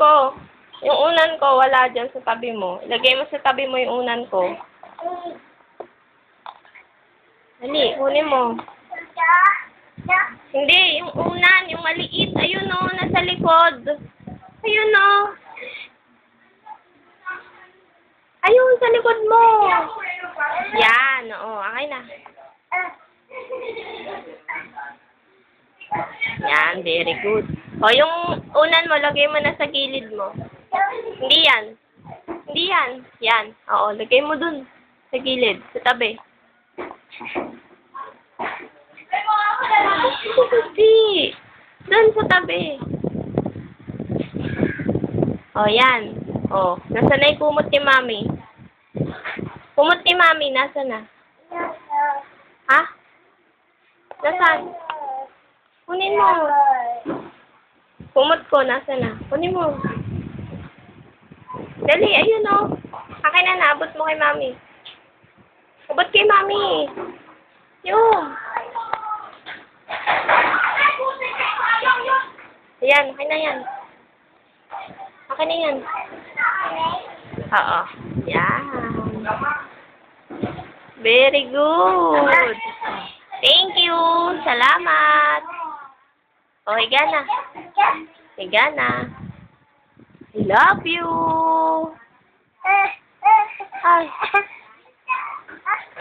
ko. Yung unan ko, wala dyan sa tabi mo. Ilagay mo sa tabi mo yung unan ko. Dali, kunin mo. Hindi, yung unan, yung maliit. Ayun o, nasa likod. Ayun o. Ayun, sa likod mo. Yan, oo. Okay na. Yan, very good. O, yung unan mo, lagay mo na sa gilid mo. Hindi yan. Hindi yan. Yan. Oo, lagay mo dun. Sa gilid. Sa tabi. Hindi. Dun sa tabi. O, yan. O, nasa na yung kumot ni Mami? Kumot ni Mami, nasa na? Ha? Nasaan? Kunin mo. Kumot ko, nasa na? Kunin mo. Dali, ayun o. Akin na, naabot mo kay Mami. Abot kay Mami. Yun. Ayan, akin na yan. Akin na yan. Oo. Yan. Very good. Thank you. Salamat. O, higa na. Higa na. I love you. Ay.